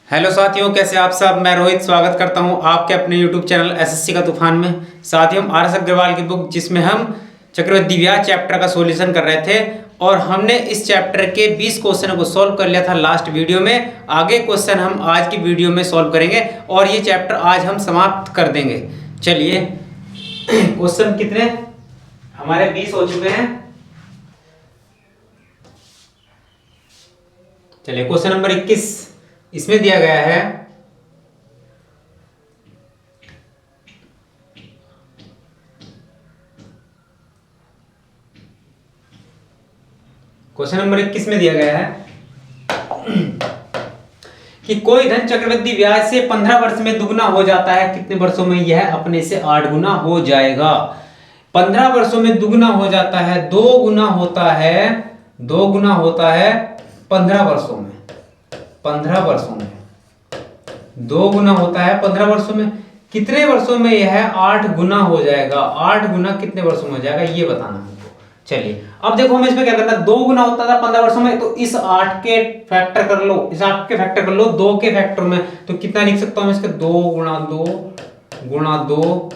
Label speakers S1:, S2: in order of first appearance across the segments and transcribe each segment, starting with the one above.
S1: Hello साथियों, कैसे आप सब। मैं रोहित स्वागत करता हूं आपके अपने यूट्यूब चैनल एसएससी का तूफान में। साथियों, हम आर एस अग्रवाल की बुक जिसमें हम चक्रवृद्धि ब्याज चैप्टर का सॉल्यूशन कर रहे थे और हमने इस चैप्टर के 20 क्वेश्चनों को सॉल्व कर लिया था लास्ट वीडियो में। आगे क्वेश्चन हम आज की वीडियो में सॉल्व करेंगे और ये चैप्टर आज हम समाप्त कर देंगे। चलिए, क्वेश्चन कितने हमारे 20 हो चुके हैं। चलिए, क्वेश्चन नंबर 21 इसमें दिया गया है क्वेश्चन नंबर 21 में दिया गया है कि कोई धन चक्रवृद्धि ब्याज से 15 वर्ष में दुगना हो जाता है, कितने वर्षों में यह अपने से 8 गुना हो जाएगा। 15 वर्षों में दुगना हो जाता है, 2 गुना होता है, 2 गुना होता है 15 वर्षों में, 15 वर्षों में 2 गुना होता है 15 वर्षों में। कितने वर्षों में यह 8 गुना हो जाएगा, 8 गुना कितने वर्षों में हो जाएगा ये बताना हमको। चलिए, अब देखो हमें इसमें क्या करना है। 2 गुना होता था 15 वर्षों में, तो इस 8 के फैक्टर कर लो, इस 8 के फैक्टर कर लो 2 के फैक्टर में, तो कितना लिख सकता हूं इसके 2 गुणा 2 गुणा 2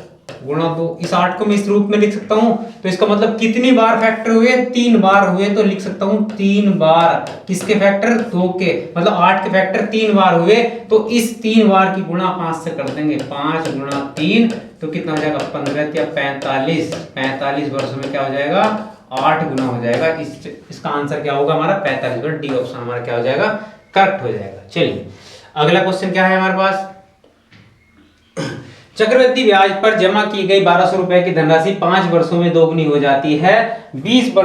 S1: गुणा 2। इस 8 को मैं इस रूप में लिख सकता हूं, तो इसका मतलब कितनी बार फैक्टर हुए, 3 बार हुए, तो लिख सकता हूं 3 बार। किसके फैक्टर, 2 के, मतलब 8 के फैक्टर 3 बार हुए, तो इस 3 बार की गुणा 5 से कर देंगे। 5 गुणा 3 तो कितना हो जाएगा 15 या 45, 45 वर्षों में क्या हो जाएगा 8 गुना हो जाएगा। इसका आंसर क्या होगा हमारा 45। डी ऑप्शन हमारा क्या हो जाएगा, करेक्ट हो जाएगा। चलिए, अगला क्वेश्चन क्या है हमारे पास। चक्रवृद्धि ब्याज पर जमा की गई 1200 रुपए की धनराशि 5 वर्षों में दोगुनी हो जाती है। 20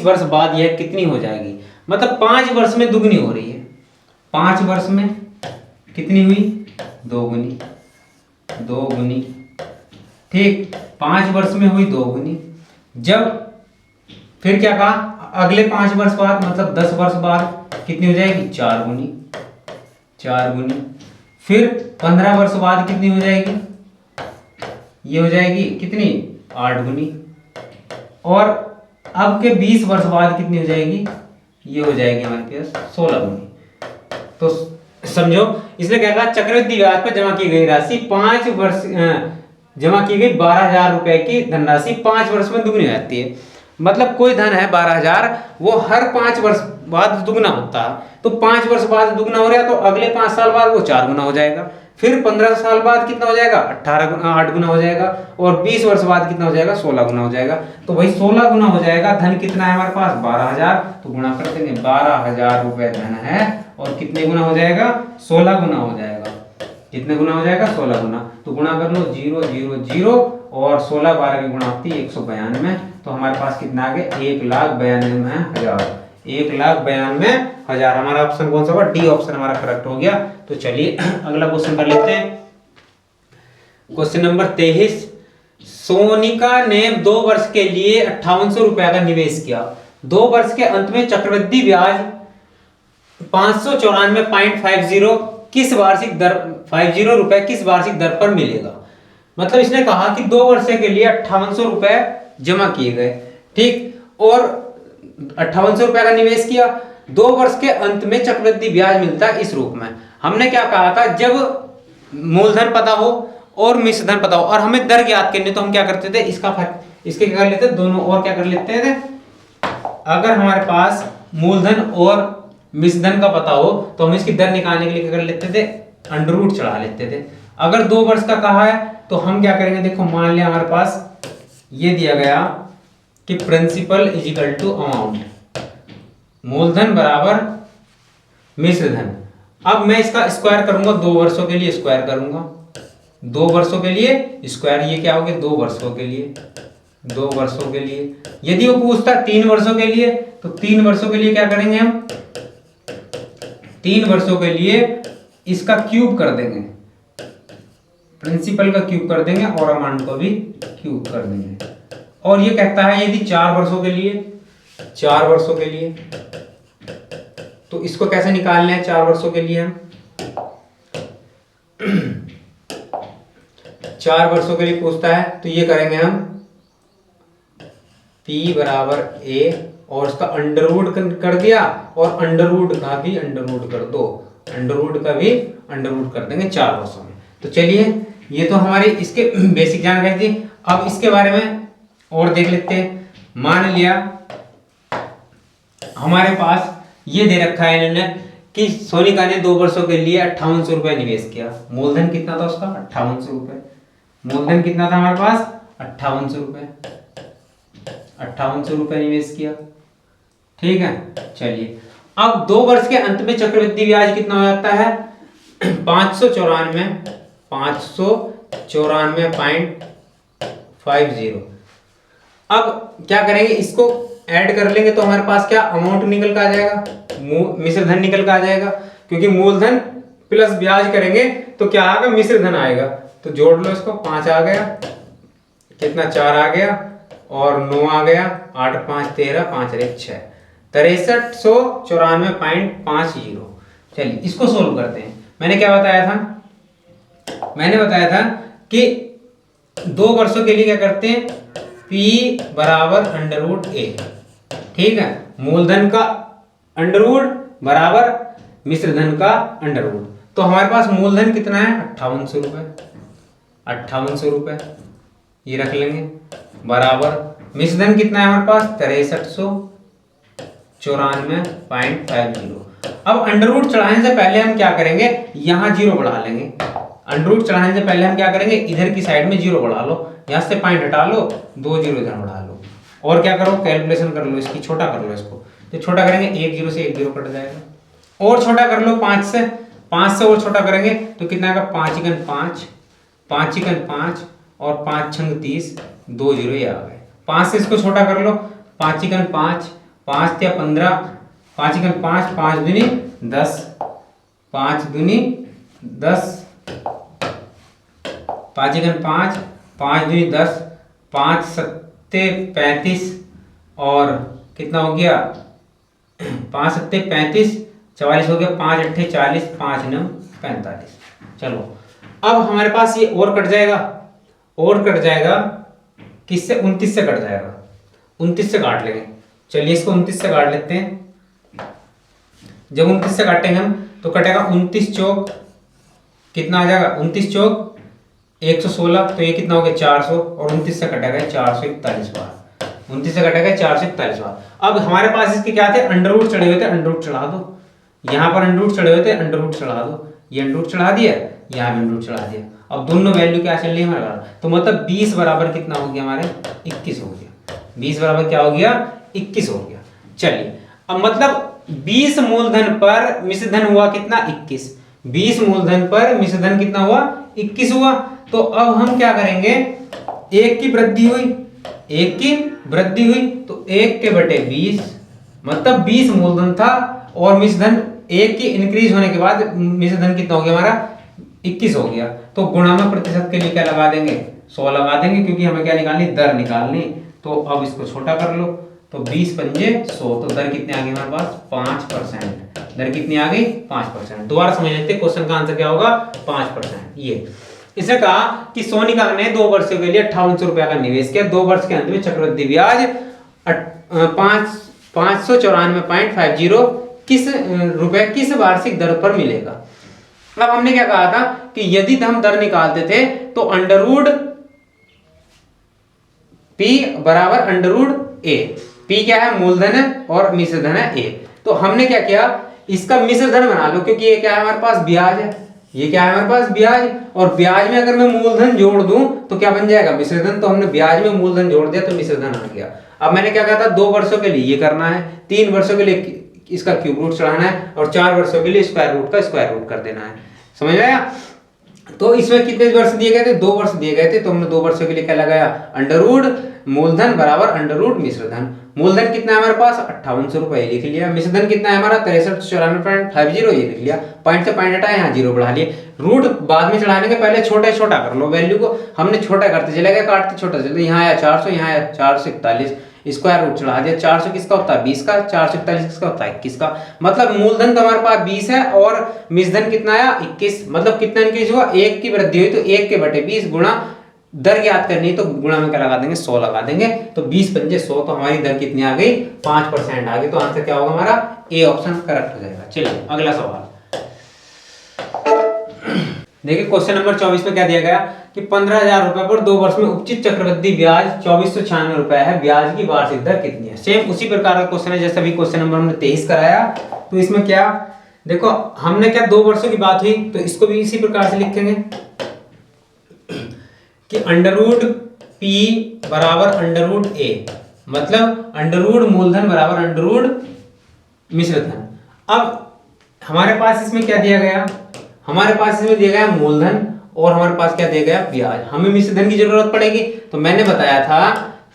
S1: वर्ष बाद यह कितनी हो जाएगी। मतलब 5 वर्ष में दुगनी हो रही है, 5 वर्ष में कितनी हुई, दोगुनी, दोगुनी। ठीक, 5 वर्ष में हुई दोगुनी। जब फिर क्या कहा, अगले 5 वर्ष बाद मतलब 10 वर्ष बाद कितनी हो जाएगी, 4 गुनी, 4 गुनी। फिर 15 वर्ष बाद कितनी हो जाएगी, ये हो जाएगी कितनी 8 गुनी। और अब के 20 वर्ष बाद कितनी हो जाएगी, ये हो जाएगी हमारे पास 16 गुनी। तो समझो, इसने क्या कहा, चक्रवृद्धि ब्याज पर जमा की गई राशि 5 वर्ष जमा की गई 12,000 रुपए की धनराशि 5 वर्ष में दुगनी हो जाती है। मतलब कोई धन है 12,000, वो हर 5 वर्ष बाद दुगना होता है। तो 5 वर्ष बाद दुगना हो रहा है, तो अगले 5 साल बाद वो 4 गुना हो जाएगा। फिर 15 साल बाद कितना हो जाएगा 8 गुना हो जाएगा। और 20 वर्ष बाद कितना हो जाएगा 16 गुना हो जाएगा। तो भाई 16 गुना हो जाएगा। धन कितना है हमारे पास 12,000, तो गुणा कर देंगे। 12,000 रुपए धन है और कितने गुना हो जाएगा 16 गुना हो जाएगा। कितने गुना हो जाएगा 16 गुना। तो गुणा कर लो 0 0 0 और 16 12 की गुणा होती है 192। तो हमारे पास कितना आ गया 1,92,000, 1,92,000। हमारा ऑप्शन कौन सा होगा, डी ऑप्शन हमारा करेक्ट हो गया। तो चलिए अगला क्वेश्चन कर लेते हैं। Question number 23। सोनिका ने 2 वर्ष के लिए 5800 रुपए का निवेश किया। 2 वर्ष के अंत में चक्रवृद्धि ब्याज 594.50 किस वार्षिक दर 50 रुपए किस वार्षिक दर पर मिलेगा। मतलब इसने कहा कि 2 वर्ष के लिए 5800 रुपए जमा किए गए, ठीक, और 5800 रुपए का निवेश किया। 2 वर्ष के अंत में चक्रवृद्धि ब्याज मिलता है इस रूप में। हमने क्या कहा था, जब मूलधन पता हो और मिश्र धन पता हो और हमें दर ज्ञात करनी, तो हम क्या करते थे, इसके क्या कर लेते दोनों, और क्या कर लेते थे, अगर हमारे पास मूलधन और मिश्र धन का पता हो तो हम इसकी दर निकालने के लिए क्या कर लेते थे, अंडर रूट चढ़ा लेते थे। अगर 2 वर्ष का कहा है तो हम क्या करेंगे, देखो मान लिया हमारे पास ये दिया गया कि principal is equal to amount, मूलधन बराबर मिश्र धन। अब मैं इसका स्क्वायर करूंगा, 2 वर्षों के लिए स्क्वायर करूंगा, 2 वर्षों के लिए स्क्वायर, ये क्या हो गया 2 वर्षों के लिए, 2 वर्षों के लिए। यदि वो पूछता 3 वर्षों के लिए, तो 3 वर्षों के लिए क्या करेंगे हम, 3 वर्षों के लिए इसका क्यूब कर देंगे, प्रिंसिपल का क्यूब कर देंगे और अमाउंट को भी क्यूब कर देंगे। और ये कहता है यदि 4 वर्षों के लिए, 4 वर्षों के लिए, तो इसको कैसे निकालना है 4 वर्षों के लिए हम 4 वर्षों के लिए पूछता है, तो ये करेंगे हम P बराबर A और इसका अंडर रूट कर दिया और अंडर रूट का भी अंडर रूट कर दो अंडर रूट का भी अंडर रूट कर देंगे 4 वर्षों में। तो चलिए ये तो हमारी इसके बेसिक जानकारी थी। अब इसके बारे में और देख लेते हैं। मान लिया हमारे पास ये दे रखा है इन्होंने कि सोनिका ने 2 वर्षों के लिए 5800 रुपये निवेश किया। मूलधन कितना था उसका? 5800 रुपये। मूलधन कितना था हमारे पास? 5800 रुपये। 5800 रुपये निवेश किया, ठीक है। चलिए अब 2 वर्ष के अंत में चक्रवृद्धि ब्याज कितना हो जाता है? 594.50। अब क्या करेंगे, इसको ऐड कर लेंगे तो हमारे पास क्या अमाउंट निकल का आ जाएगा? मिश्र धन निकल का आ जाएगा, क्योंकि मूलधन प्लस ब्याज करेंगे तो क्या आएगा? मिश्र धन आएगा। तो जोड़ लो इसको, 5 आ गया, कितना 4 आ गया और 9 आ गया, 8 5 13, 5 और 1 6, 6394.50। चलिए इसको सोल्व करते हैं। मैंने क्या बताया था? मैंने बताया था कि 2 वर्षों के लिए क्या करते हैं? P बराबर अंडर रूट ए, ठीक है। मूलधन का अंडर रूट बराबर मिश्र धन का अंडर रूट। तो हमारे पास मूलधन कितना है? 5800 रुपये। 5800 रुपये ये रख लेंगे, बराबर मिश्र धन कितना है हमारे पास? 6394.50। अब अंडर रूट चढ़ाने से पहले हम क्या करेंगे? यहाँ जीरो बढ़ा लेंगे। अंडर रूट चढ़ाने से पहले हम क्या करेंगे? इधर की साइड में जीरो बढ़ा लो, यहाँ से पॉइंट हटा लो, 2 जीरो इधर बढ़ा लो, और क्या करो? कैलकुलेशन कर लो इसकी, छोटा कर लो इसको। जो छोटा करेंगे 1 जीरो से 1 जीरो कट जाएगा, और छोटा कर लो 5 से। 5 से और छोटा करेंगे तो कितना आएगा? 5 एकन 5, 5 एकन 5 और 5 छंग 30, 2 जीरो ये आ गए। 5 से इसको छोटा कर लो, 5 एकन 5, 5 या 15, 5 एकन 5, 5 दूनी 10, 5 दूनी 10, 5 एकन 5, 5 दूनी 10, 5 सत्ते 35 और कितना हो गया? 5 सत्ते 35, 44 हो गया, 5 अट्ठे 40, 5 9 45। चलो अब हमारे पास ये और कट जाएगा, और कट जाएगा किससे? 29 से कट जाएगा। 29 से काट लेंगे। चलिए इसको 29 से काट लेते हैं। जब 29 से काटेंगे हम तो कटेगा 29 चौक कितना आ जाएगा? 29 चौक 116, तो ये कितना हो गया? 400, और 29 से कटेगा 441 बार। 29 से कटेगा 441 बार। अब हमारे पास इसके क्या थे? अंडर रूट चढ़े हुए थे, अंडर रूट चढ़ा दो। यहाँ पर अंडर रूट चढ़े हुए थे, अंडर रूट चढ़ा दो। ये अंडर रूट चढ़ा दिया, यहाँ भी अंडर रूट चढ़ा दिया। अब दोनों वैल्यू क्या चल रही है हमारे पास? तो मतलब 20 बराबर कितना हो गया हमारे? 21 हो गया। 20 बराबर क्या हो गया? 21 हो गया। चलिए अब मतलब 20 मूलधन पर मिश्र धन हुआ कितना? 21। 20 मूलधन पर मिश्र धन कितना हुआ? 21 हुआ। तो अब हम क्या करेंगे? 1 की वृद्धि हुई, 1 की वृद्धि हुई तो 1 के बटे 20, मतलब 20 मूलधन था और मिश्र धन 1 की इंक्रीज होने के बाद मिश्र धन कितना हो गया हमारा? 21 हो गया। तो गुणा में प्रतिशत के लिए क्या लगा देंगे? 100 लगा देंगे, क्योंकि हमें क्या निकालनी? दर निकालनी। तो अब इसको छोटा कर लो, तो 20 पंजे 100, तो दर कितनी आ गई हमारे पास? 5%। दर कितनी आ गई? 5%। दोबारा समझ लेते हैं, क्वेश्चन का आंसर क्या होगा? 5%। ये इसने कहा कि सोनिका ने 2 वर्षों के लिए 5800 रुपया का निवेश किया। 2 वर्ष के अंत में चक्रवृद्धि ब्याज 594.50 किस वार्षिक दर पर मिलेगा? अब हमने क्या कहा था कि यदि हम दर निकालते थे तो अंडर रूट P बराबर अंडर रूट ए। P क्या है? मूलधन है और मिश्र धन है ए। तो हमने क्या किया? इसका मिश्र धन बना लो, क्योंकि ये क्या है हमारे पास? ब्याज है। ये क्या है हमारे पास? ब्याज। और ब्याज में अगर मैं मूलधन जोड़ दूं तो क्या बन जाएगा? मिश्र धन। तो हमने ब्याज में मूलधन जोड़ दिया तो मिश्र धन आ गया। अब मैंने क्या कहा था? 2 वर्षों के लिए ये करना है, 3 वर्षों के लिए इसका क्यूब रूट चढ़ाना है, और 4 वर्षों के लिए स्क्वायर रूट का स्क्वायर रूट कर देना है। समझ में आया? तो इसमें कितने वर्ष दिए गए थे? 2 वर्ष दिए गए थे। तो हमने 2 वर्षों के लिए क्या लगाया? अंडर रूट मूलधन बराबर अंडर रूट मिश्र धन। मूलधन कितना है हमारे पास? 5800 रुपये लिख लिया। मिश्र धन कितना है हमारा? 6394.50 ये लिख लिया। पॉइंट से पॉइंट हटाया, यहाँ जीरो बढ़ा लिए। रूट बाद में चढ़ाने के पहले छोटा छोटा कर लो वैल्यू को। हमने छोटा करते चले गए, काटते छोटा चले। यहाँ आया 400, यहाँ आया 441, स्क्वायर रूट चढ़ा दिया। 400 किसका होता है? 20 का। 441 किसका होता है? 21 का। मतलब मूलधन तो हमारे पास 20 है और मिश्रधन कितना आया? 21। मतलब कितना इंक्रीज हुआ? 1 की वृद्धि हुई, तो 1 के बटे 20 गुणा दर ज्ञात करनी, तो गुणा में क्या लगा देंगे? 100 लगा देंगे। तो 20 पंजे 100, तो हमारी दर कितनी आ गई? 5% आ गई। तो आंसर क्या होगा हमारा? ए ऑप्शन करेक्ट हो जाएगा। चलिए अगला सवाल। देखिए क्वेश्चन नंबर 24 में क्या दिया गया कि 15,000 रुपए पर 2 वर्ष में उपचित चक्रवृद्धि ब्याज 2496 रुपए है, ब्याज की वार्षिक दर कितनी है। सेम उसी प्रकार का क्वेश्चन है जैसे अभी क्वेश्चन नंबर हमने 23 कराया। तो इसमें क्या देखो हमने क्या 2 वर्षों की बात हुई तो इसको भी इसी प्रकार से लिखेंगे कि अंडर रूट पी बराबर अंडर रूट ए, मतलब अंडर रूट मूलधन बराबर अंडर रूट मिश्र धन। अब हमारे पास इसमें क्या दिया गया, हमारे पास इसमें दिया गया मूलधन और हमारे पास क्या दिया गया ब्याज। हमें मिश्र धन की जरूरत पड़ेगी तो मैंने बताया था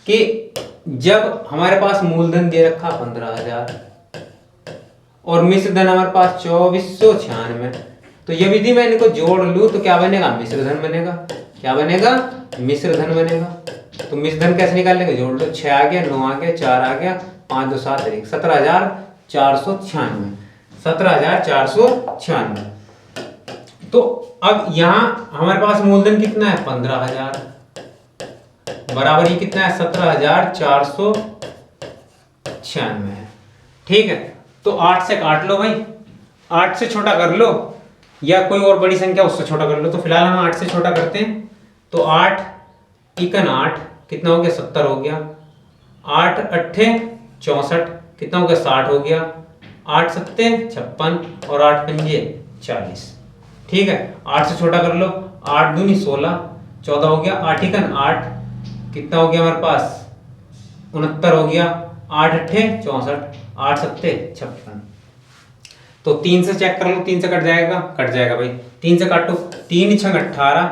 S1: कि जब हमारे पास मूलधन दे रखा 15,000 और मिश्र धन हमारे पास 2496, तो ये विधि मैं इनको जोड़ लूं तो क्या बनेगा, मिश्र धन बनेगा। क्या बनेगा, मिश्र धन बनेगा। तो मिश्र धन कैसे निकाल लेंगे, जोड़ लो, 6 आ गया, 9 आ गया, 4 आ गया, 5 2 7 1, 17,496, 17,496। तो अब यहाँ हमारे पास मूलधन कितना है 15,000 बराबर ये कितना है 17,496 है। ठीक है, तो 8 से काट लो भाई, 8 से छोटा कर लो या कोई और बड़ी संख्या उससे छोटा कर लो। तो फिलहाल हम 8 से छोटा करते हैं। तो 8 इकन 8 कितना हो गया 70 हो गया, 8 अट्ठे 64 कितना हो गया 60 हो गया, 8 सत्ते 56 और 8 पंजे 40। ठीक है, 8 से छोटा कर लो, 8 दूनी 16, 14 हो गया, 8 इकन 8 कितना हो गया हमारे पास 69 हो गया, 8 अट्ठे 64, 8 सत्ते 56। तो 3 से चेक कर लो, 3 से कट जाएगा भाई, 3 से काटो, 3 6 18,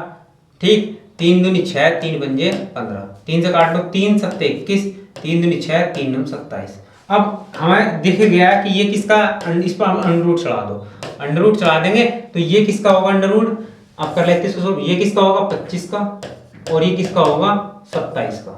S1: ठीक, 3 दूनी 6, 3 पंजे 15, 3 से काट लो, 3 सत्ते 21, 3 दूनी 6, 3 नम 27। अब हमें दिख गया कि ये किसका, इस पर अंडर रूट चढ़ा दो, अंडर रूट चढ़ा देंगे तो ये किसका होगा अंडर रूट, आप कर लेते हैं, ये किसका होगा 25 का और ये किसका होगा 27 का,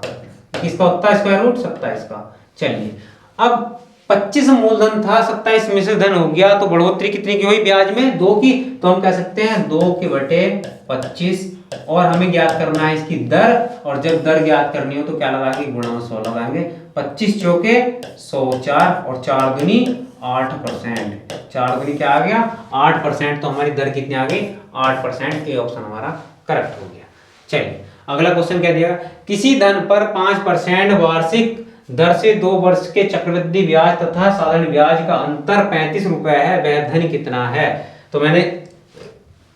S1: किसका होता है स्क्वायर रूट 27 का। चलिए अब 25 मूलधन था, 27 मिश्र धन हो गया, तो बढ़ोतरी कितनी की हुई ब्याज में 2 की। तो हम कह सकते हैं 2 के बटे 25 और हमें ज्ञात करना है इसकी दर, और जब दर ज्ञात करनी हो तो क्या लगाएंगे, गुणा 100 लगाएंगे। 25 चौके 100, 4 और 4 दूनी 8%, 4 दूनी क्या आ गया 8%। तो हमारी दर कितनी आ गई 8%। ए ऑप्शन हमारा करेक्ट हो गया। चलिए अगला क्वेश्चन क्या दिया, किसी धन पर 5% वार्षिक दर से 2 वर्ष के चक्रवृद्धि ब्याज तथा साधारण ब्याज का अंतर 35 रुपए है, वह धन कितना है। तो मैंने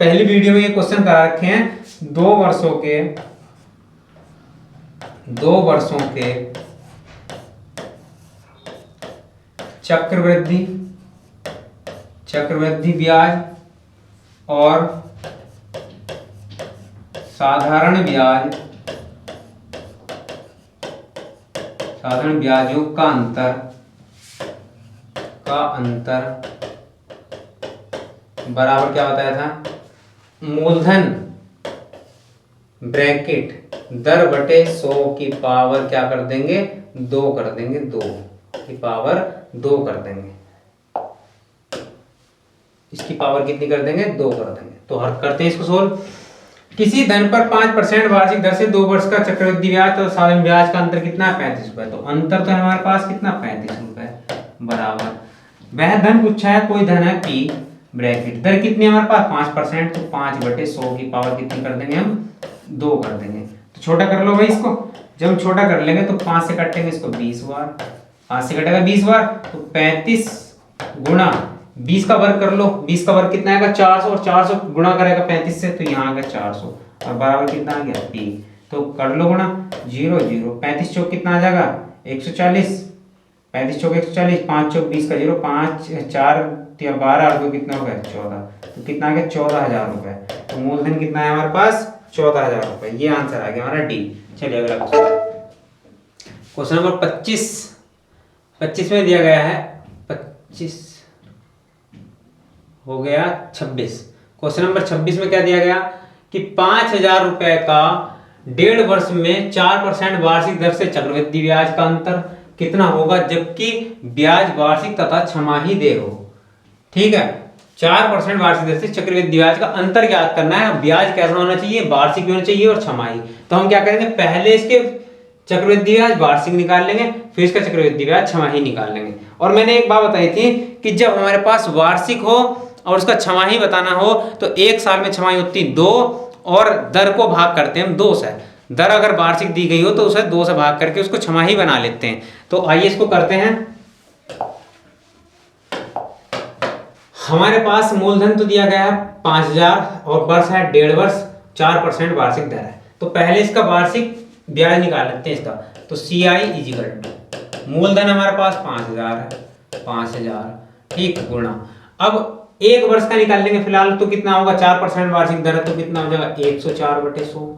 S1: पहली वीडियो में ये क्वेश्चन करा रखे हैं, 2 वर्षों के चक्रवृद्धि ब्याज और साधारण ब्याजों का अंतर बराबर क्या बताया था, मूलधन ब्रैकेट दर बटे 100 की पावर क्या कर देंगे 2 कर देंगे, 2 की पावर 2 कर देंगे, इसकी पावर कितनी कर देंगे 2 कर देंगे। तो हल करते हैं इसको सोल्व। किसी धन पर 5% वार्षिक दर से 2 वर्ष का चक्रवृद्धि ब्याज तो साधारण ब्याज का अंतर कितना है 35 रुपए। तो अंतर तो हमारे पास कितना 35 रुपए बराबर, वह धन पूछा है, कोई धन है P ब्रैकेट, दर कितनी है हमारे पास 5%, तो 5 बटे 100 की पावर कितनी कर देंगे हम 2 कर देंगे। तो छोटा कर लो भाई इसको, जब हम छोटा कर लेंगे तो 5 से काटेंगे इसको 20 बार, 5 से कटेगा 20 बार, तो 35 गुणा 20 का वर्ग कर लो, 20 का वर्ग कितना आएगा 400 और 400 गुणा करेगा 35 से, तो यहाँ आ गया 400 और बराबर कितना आ गया P। तो कर लो गुणा 0 0, 35 चौक कितना आ जाएगा 140, 35 चौक 140, 5 चौक 20 का 0, 5 4 12 और 2 कितना हो गया 14, तो कितना आ गया 14,000 रुपए। तो मूलधन कितना है हमारे पास 14,000 रुपए, ये आंसर आ गया हमारा डी। चलिए अगला क्वेश्चन नंबर 25 में दिया गया है 25 हो गया 26। क्वेश्चन नंबर 26 में क्या दिया गया कि 5,000 रुपए का 1.5 वर्ष में 4% वार्षिक दर से चक्रवृद्धि ब्याज का अंतर कितना होगा, जबकि ब्याज वार्षिक तथा छमाही दे हो। ठीक है, 4% वार्षिक दर से चक्रवृद्धि ब्याज का अंतर ज्ञात करना है। ब्याज कैसा होना चाहिए, वार्षिक भी होना चाहिए और छमाही। तो हम क्या करेंगे, पहले इसके चक्रवृद्धि ब्याज वार्षिक निकाल लेंगे, फिर इसका चक्रवृद्धि ब्याज छमाही निकाल लेंगे। और मैंने एक बात बताई थी कि जब हमारे पास वार्षिक हो और उसका छमाही बताना हो तो 1 साल में छमाही होती 2 और दर को भाग करते हैं हम 2 से। दर अगर वार्षिक दी गई हो तो उसे 2 से भाग करके उसको छमाही बना लेते हैं। तो आइए इसको करते हैं। हमारे पास मूलधन तो दिया गया है 5000 और वर्ष है 1.5 वर्ष, 4% वार्षिक दर है। तो पहले इसका वार्षिक ब्याज निकाल लेते हैं इसका। तो सी आई इजिकल टू मूलधन हमारे पास 5000 है, 5000 ठीक गुणा, अब 1 वर्ष का निकाल लेंगे फिलहाल तो कितना होगा, 4% वार्षिक दर है तो कितना हो जाएगा 104/100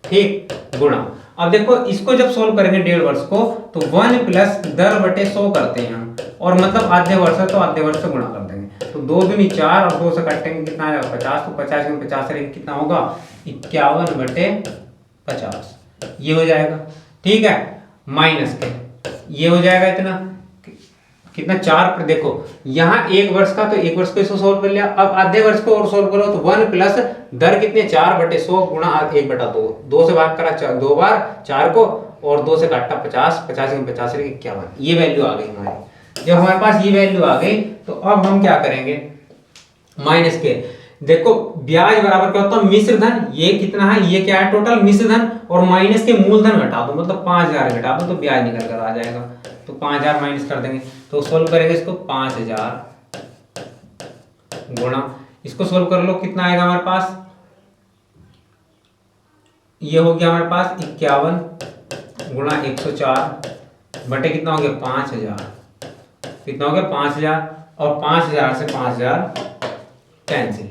S1: ठीक गुणा। अब देखो इसको जब सोल्व करेंगे 1.5 वर्ष को तो 1 प्लस दर बटे 100 करते हैं हम, और मतलब आधे वर्ष है तो आधे वर्ष से गुणा कर देंगे। तो 2 दूनी 4 और 2 से काटेंगे कितना आएगा 50, तो 50 में 50 रहेगा कितना होगा 51/50 ये हो जाएगा ठीक है। माइनस के ये हो जाएगा इतना कितना 4 पर, देखो यहाँ 1 वर्ष का तो 1 वर्ष को इसको सोल्व कर लिया। अब आधे वर्ष को और सोल्व करो तो 1 प्लस दर कितने 4/100 गुणा 1/2, 2 से भाग करा 2 बार 4 को और 2 से काटा 50, 50 में 50 रहेगा 51, ये वैल्यू आ गई हमारी। जब हमारे पास ये वैल्यू आ गई तो अब हम क्या करेंगे माइनस के, देखो ब्याज बराबर क्या होता है मिश्र धन, ये कितना है ये क्या है टोटल मिश्र धन, और माइनस के मूलधन घटा दो मतलब 5000 घटा दो तो ब्याज निकल कर आ जाएगा। तो 5000 माइनस कर देंगे तो सोल्व करेंगे इसको 5000 गुणा, इसको सोल्व कर लो कितना आएगा हमारे पास, ये हो गया हमारे पास 51 गुणा 104 बटे कितना हो गया 5000, कितना हो गया 5000, और 5000 से 5000 कैंसिल,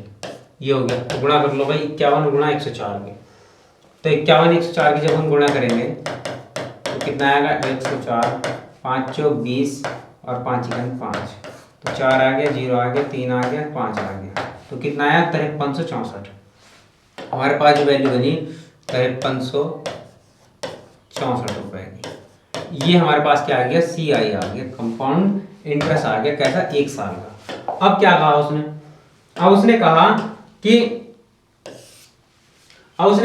S1: ये हो गया। तो गुणा कर लो भाई 51 गुणा 104 के, तो 51 104 की जब हम गुणा करेंगे तो कितना आएगा 104, 5 चौक 20 और 5 एकम 5, तो 4 आ गया, 0 आ गया, 3 आ गया, 5 आ गया, तो कितना आया 5364। हमारे पास जो वैल्यू बनी 5364 रुपए की, ये हमारे पास क्या आ गया सी आई आ गया, कंपाउंड इंटरेस्ट आ गया कैसा 1 साल का। अब क्या कहा उसने, अब उसने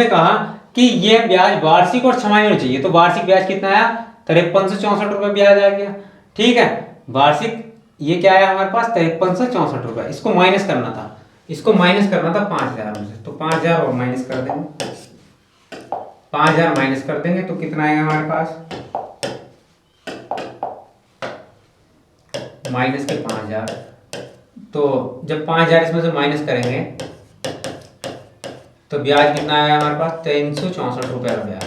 S1: कहा कि ये ब्याज वार्षिक और छमाही होनी चाहिए। तो वार्षिक ब्याज कितना आया 5364 रुपए ब्याज आ गया ठीक है। वार्षिक ये क्या आया हमारे पास 5364 रुपए, इसको माइनस करना था, इसको माइनस करना था 5000 में से, तो 5000 और माइनस कर देंगे, 5000 माइनस कर देंगे तो कितना आएगा हमारे पास माइनस के 5000, तो जब 5000 इसमें से माइनस करेंगे तो ब्याज कितना आया हमारे पास 364 रुपए का ब्याज,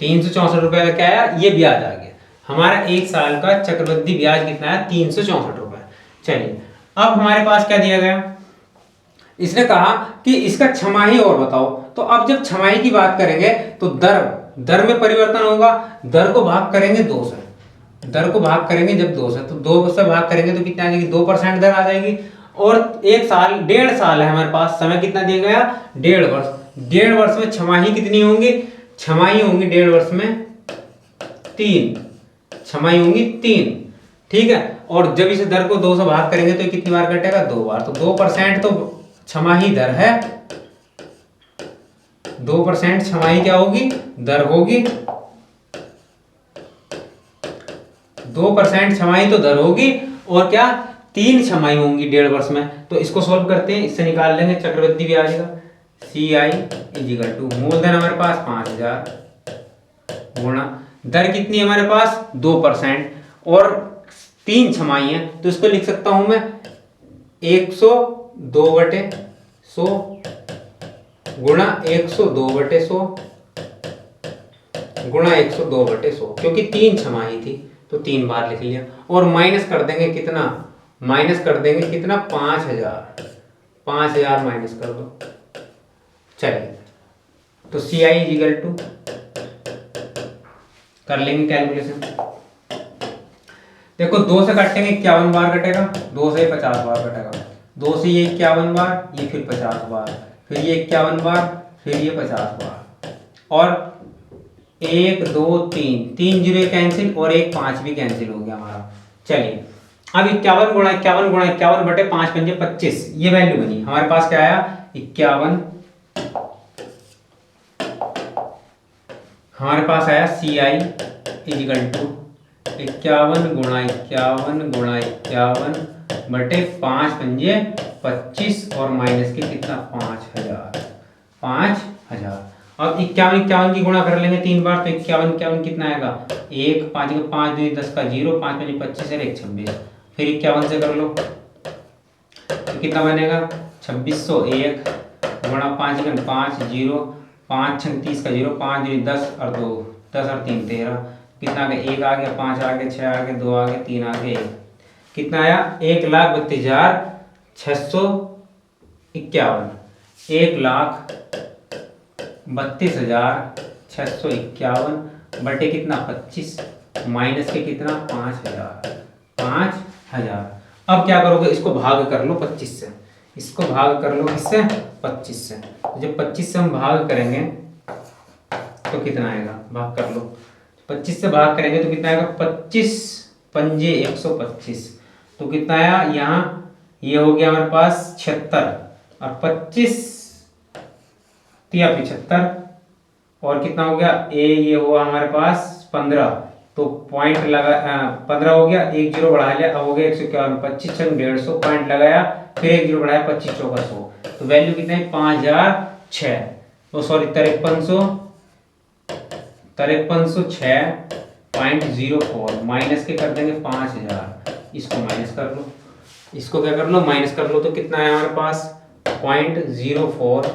S1: 364 रुपए का क्या आया ये ब्याज आ गया हमारा। 1 साल का चक्रवृद्धि ब्याज कितना है 364 रुपए। चलिए अब हमारे पास क्या दिया गया, इसने कहा कि इसका छमाही और बताओ। तो अब जब छमाही की बात करेंगे तो दर में परिवर्तन होगा, दर को भाग करेंगे 2 से, दर को भाग करेंगे जब 2 से, तो 2 से भाग करेंगे तो कितना आ जाएगी 2% दर आ जाएगी। और 1 साल 1.5 साल है हमारे पास, समय कितना दिया गया 1.5 वर्ष, 1.5 वर्ष में छमाही कितनी होंगी, छमाही होंगी 1.5 वर्ष में 3 छमाही होंगी 3 ठीक है। और जब इस दर को 2 से भाग करेंगे तो कितनी बार कटेगा 2 बार, तो 2% तो छमाही दर है, 2% छमाही क्या होगी दर होगी, 2% छमाही तो दर होगी, और क्या 3 छमाही होंगी 1.5 वर्ष में। तो इसको सोल्व करते हैं, इससे निकाल लेंगे चक्रवृद्धि ब्याज का। सी आई इजिकल टू मूलधन हमारे पास 5000 गुणा दर कितनी है हमारे पास 2% और 3 छमाही है, तो इसको लिख सकता हूं मैं 102/100 गुणा 102/100 गुणा 102/100, क्योंकि 3 छमाही थी तो 3 बार लिख लिया। और माइनस कर देंगे कितना, माइनस कर देंगे कितना 5000, 5000 माइनस कर दो। चलिए तो सी आई इजिकल टू कर लेंगे कैलकुलेशन। देखो 2 से काटेंगे 51 बार कटेगा, 2 से 50 बार कटेगा, 2 से ये 51 बार, ये फिर 50 बार, फिर ये 51 बार, फिर ये 50 बार, और 1 2 3 जीरो कैंसिल और 1 5 भी कैंसिल हो गया हमारा। चलिए अब 51 गुणा 51 गुणा 51 बटे 5 पंजे 25, ये वैल्यू बनी हमारे पास क्या आया 51, हमारे पास आया सी आई इजिकल टू 51 गुणा 51 गुणा 51 बटे 5 पंजे 25 और माइनस के कितना 5000। 5000। अब 51 51 की गुणा कर लेंगे 3 बार, तो 51 51 कितना आएगा 1 5 का 5 2 10 का 0, 5 5 25 और 1 26। फिर 51 से कर लो तो कितना बनेगा 2601 गुणा 5 1 5 0, 5 6 30 का 0, 5 2 10 और 2 10 और 3 13, कितना आ गया 1 आ गया, 5 आ गया, 6 आ गया, 2 आ गया, 3 आ गया, 1 कितना आया 1,32,651। 1,32,651 बटे कितना 25 माइनस के कितना 5000। 5000। अब क्या करोगे, इसको भाग कर लो 25 से, इसको भाग कर लो किससे 25 से। तो जब 25 से हम भाग करेंगे तो कितना आएगा, भाग कर लो 25 से भाग करेंगे तो कितना आएगा 25 पंजे 125, तो कितना आया यहाँ ये हो गया हमारे पास 76 और 25 तिया 75 और कितना हो गया ये हुआ हमारे पास 15, तो पॉइंट लगा 15 हो गया, एक जीरो बढ़ा लिया, अब हो गया 151, 25 छंग 150 पॉइंट लगाया, फिर एक जीरो बढ़ाया 25 चौका 100, तो वैल्यू कितना है 5006, तो सॉरी 5306.04 माइनस के कर देंगे 5000, इसको माइनस कर लो, इसको क्या कर लो माइनस कर लो, तो कितना है हमारे पास 0.04।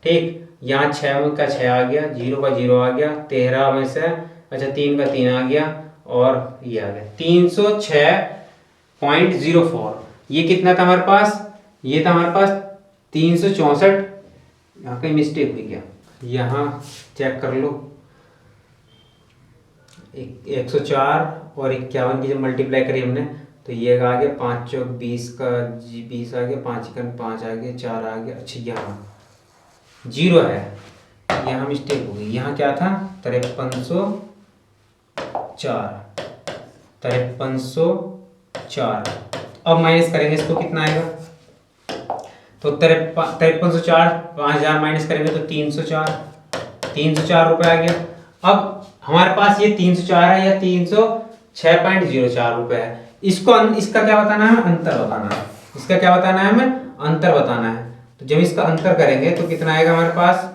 S1: ठीक, यहाँ 6 का 6 आ गया, 0 का 0 आ गया, 13 में से अच्छा 3 का 3 आ गया और ये आ गया 306.04। ये कितना था हमारे पास, ये था हमारे पास 364, यहाँ कहीं मिस्टेक हुई क्या, यहाँ चेक कर लो 104 और 51 की जब मल्टीप्लाई करी हमने तो ये आ गया 5 चौक 20 का 20 आ गया, 5 एकन 5 आ गया, 4 आ गया। अच्छा यहाँ 0 है, यहाँ मिस्टेक हो गई, यहाँ क्या था 5304। अब माइनस करेंगे इसको कितना आएगा, तो 5304 5000 माइनस करेंगे तो 304 रुपए आ गया। अब हमारे पास ये 304 है या 306.04 रुपए है, इसको इसका क्या बताना है, अंतर बताना है, इसका क्या बताना है हमें, अंतर बताना है। तो जब इसका अंतर करेंगे तो कितना आएगा हमारे पास,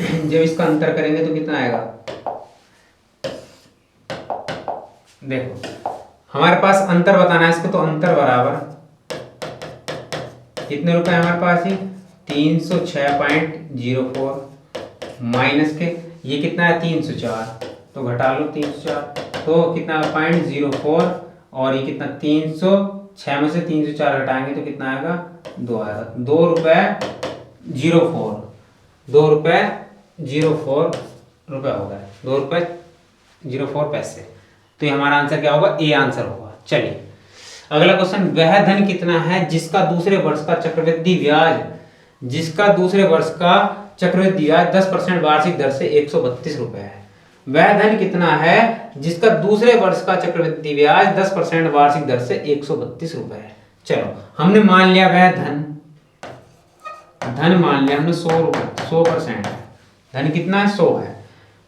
S1: जब इसका अंतर करेंगे तो कितना आएगा, देखो हमारे पास अंतर बताना है इसको, तो अंतर बराबर कितने रुपए हमारे पास ही 306.04 माइनस के ये कितना है 304, तो घटा लो 304, तो कितना 0.04 और ये कितना 306 में से 304 घटाएंगे तो कितना आएगा 2 आएगा, 2 रुपए 04, 2 रुपए 04 रुपए होगा, 2 रुपए 04 पैसे। तो ये हमारा आंसर क्या होगा, ए आंसर होगा। चलिए अगला क्वेश्चन, वह धन कितना है जिसका दूसरे वर्ष का चक्रवृद्धि ब्याज, जिसका दूसरे वर्ष का चक्रवृद्धि ब्याज 10% वार्षिक दर से 132 रुपए है। वह धन कितना है जिसका दूसरे वर्ष का चक्रवृद्धि ब्याज 10% वार्षिक दर से 132 रुपए है। चलो हमने मान लिया वह धन मान लिया हमने 100 रुपए, 100% धन कितना है 100 है,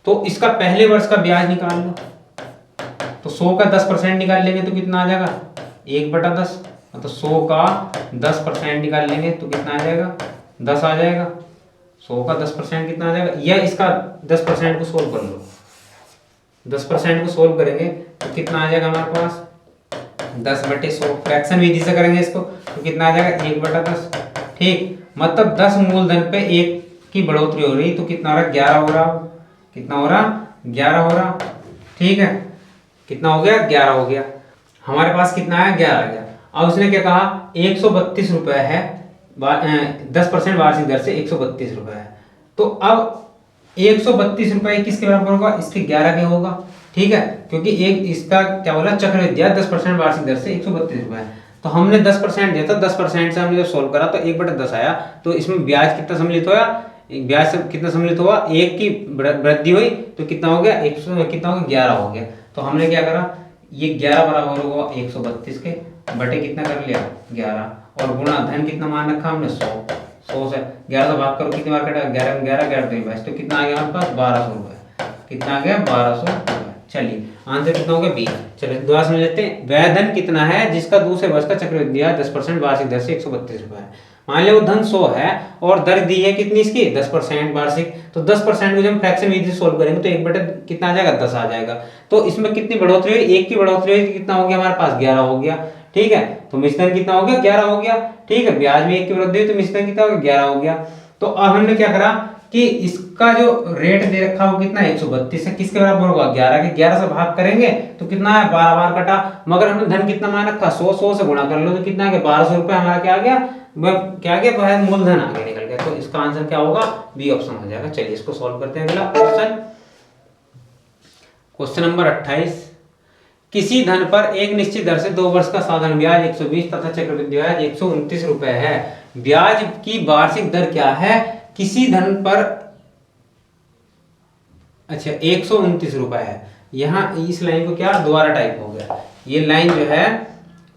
S1: तो इसका पहले वर्ष का ब्याज निकाल लो, तो 100 का 10% निकाल लेंगे तो कितना आ जाएगा 1/10, तो 100 का 10% निकाल लेंगे तो कितना आ जाएगा 10 आ जाएगा, 100 का 10% कितना आ जाएगा, या इसका 10% को सोल्व कर लो, 10% को सोल्व करेंगे तो कितना आ जाएगा हमारे पास 10/100, फ्रैक्शन विधि से करेंगे इसको तो कितना आ जाएगा 1/10। ठीक, मतलब 10 मूलधन पे 1 की बढ़ोतरी हो रही, तो कितना हो रहा 11 हो रहा, कितना हो रहा 11 हो रहा। ठीक है, कितना हो गया 11 हो गया, हमारे पास कितना आया 11 आ गया। अब उसने क्या कहा 132 रुपए है, 10% वार्षिक दर से 132 रुपए है, तो अब 132 रुपए किसके बराबर होगा, इसके 11 के होगा। ठीक है, क्योंकि एक इसका क्या बोला चक्रवृद्धि ब्याज 10% वार्षिक दर से 132 रुपए है, तो हमने 10% दिया था, 10% से हमने जब सोल्व करा तो 1/10 आया, तो इसमें ब्याज कितना सम्मिलित होया, ब्याज से कितना सम्मिलित हुआ 1 की वृद्धि हुई, तो कितना हो गया 100 कितना हो गया 11 हो गया। तो हमने क्या करा, ये 11 बराबर होगा 132 के बटे कितना कर लिया 11, और गुणा धन कितना मान रखा हमने 100 से 11 से भाग करो कितनी बार कटा 11 11 11 बस, तो कितना आ गया हमारे पास 1200 रुपए, कितना आ गया 1200 रुपए। चलिए आंसर कितना हो गया 20। चलिए दोबारा समझ लेते हैं। वह धन कितना है जिसका दूसरे वर्ष का चक्रवृद्धि ब्याज 10% वार्षिक दर से 132 रुपए है। मान लिया वो धन 100 है और दर दी है कितनी इसकी 10% वार्षिक, तो 10% को जब हम फ्रैक्शन विधि से सोल्व करेंगे तो 1 बटे कितना आ जाएगा 10 आ जाएगा। तो इसमें कितनी बढ़ोतरी हुई, 1 की बढ़ोतरी हुई, कितना हो गया हमारे पास 11 हो गया। ठीक है, तो मिश्रण कितना हो गया 11 हो गया। ठीक है, ब्याज में 1 की वृद्धि हुई तो मिश्रण कितना हो गया 11 हो गया। तो अब हमने क्या करा कि इसका जो रेट दे रखा वो कितना 132 है, किसके बराबर होगा 11 के। 11 से भाग करेंगे तो कितना है 12 बार कटा, मगर हमने धन कितना मान रखा 100 से गुणा कर लो तो कितना आ गया 1200 रुपए हमारा क्या आ गया, क्या आ गया मूलधन आगे निकल गया। तो इसका आंसर क्या होगा बी ऑप्शन हो जाएगा। चलिए इसको सॉल्व करते हैं। अगला क्वेश्चन नंबर 28। किसी धन पर एक निश्चित दर से 2 वर्ष का साधारण ब्याज 120 तथा चक्रवृद्धि ब्याज 129 रुपए है। ब्याज की वार्षिक दर क्या है किसी धन पर, अच्छा 129 रुपए है। यहाँ इस लाइन को क्या दोबारा टाइप हो गया, ये लाइन जो है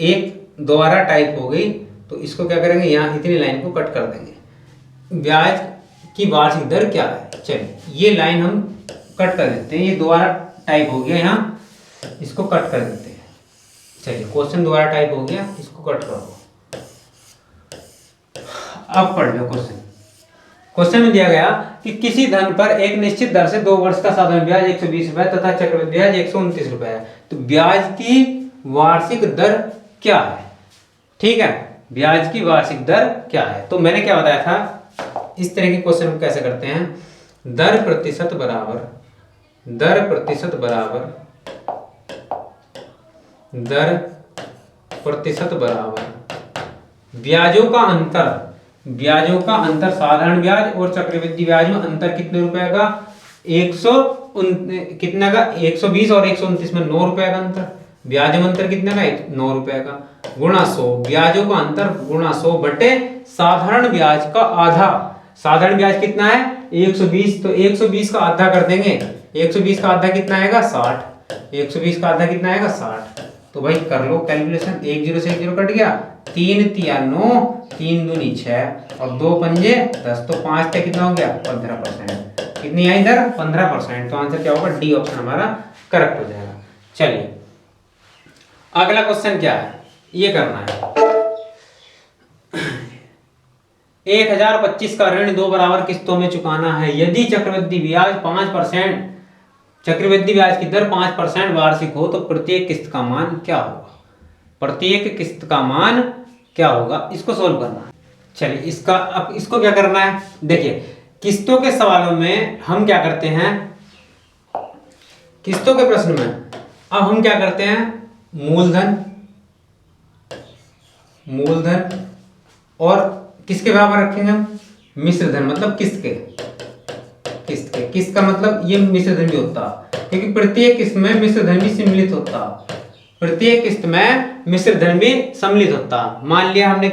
S1: एक दोबारा टाइप हो गई, तो इसको क्या करेंगे यहाँ इतनी लाइन को कट कर देंगे। ब्याज की वार्षिक दर क्या है, चलिए ये लाइन हम कट कर देते हैं, ये दोबारा टाइप हो गया, यहाँ इसको कट कर देते हैं। चलिए क्वेश्चन दोबारा टाइप हो गया, इसको कट करो। अब पढ़ लो क्वेश्चन। क्वेश्चन में दिया गया कि किसी धन पर एक निश्चित दर से 2 वर्ष का साधारण ब्याज 120 रुपए तथा चक्रवृद्धि ब्याज 129 रुपए है। तो ब्याज की वार्षिक दर क्या है। ठीक है, ब्याज की वार्षिक दर क्या है। तो मैंने क्या बताया था, इस तरह के क्वेश्चन हम कैसे करते हैं, दर प्रतिशत बराबर ब्याजों का अंतर साधारण ब्याज और चक्रवृद्धि ब्याज में अंतर कितने रुपए का, 100 कितने का 120 और 129 में 9 रुपए का अंतर। ब्याज में अंतर कितने का 9 रुपए का, गुणा 100, ब्याजों का अंतर गुणा 100 बटे साधारण ब्याज का आधा। साधारण ब्याज कितना है 120, तो 120 का आधा कर देंगे, 120 का आधा कितना आएगा 60, 120 का आधा कितना आएगा 60। तो भाई कर लो कैलकुलेशन, 1 0 से 1 0 कट गया, 3 तिया 9, 3 दूनी 6 और 2 पंजे 10, तो 5 तक कितना हो गया 15%। कितनी आई इधर 15%। तो आंसर क्या होगा डी ऑप्शन हमारा करेक्ट हो जाएगा। चलिए अगला क्वेश्चन क्या है, ये करना है। 1025 का ऋण 2 बराबर किस्तों में चुकाना है। यदि चक्रवृद्धि ब्याज 5%, चक्रवृद्धि ब्याज की दर 5% वार्षिक हो तो प्रत्येक किस्त का मान क्या होगा। प्रत्येक किस्त का मान क्या होगा, इसको सोल्व करना है। चलिए इसका अब इसको क्या करना है, देखिए किस्तों के सवालों में हम क्या करते हैं, किस्तों के प्रश्न में अब हम क्या करते हैं, मूलधन और किसके बराबर रखेंगे हम, मिश्र धन, मतलब किस्त का मतलब ये मिश्र धन भी होता, क्योंकि प्रत्येक किस्त में मिश्र धन भी सम्मिलित होता, प्रत्येक किस्त में मिश्र धन भी सम्मिलित होता। मान लिया हमने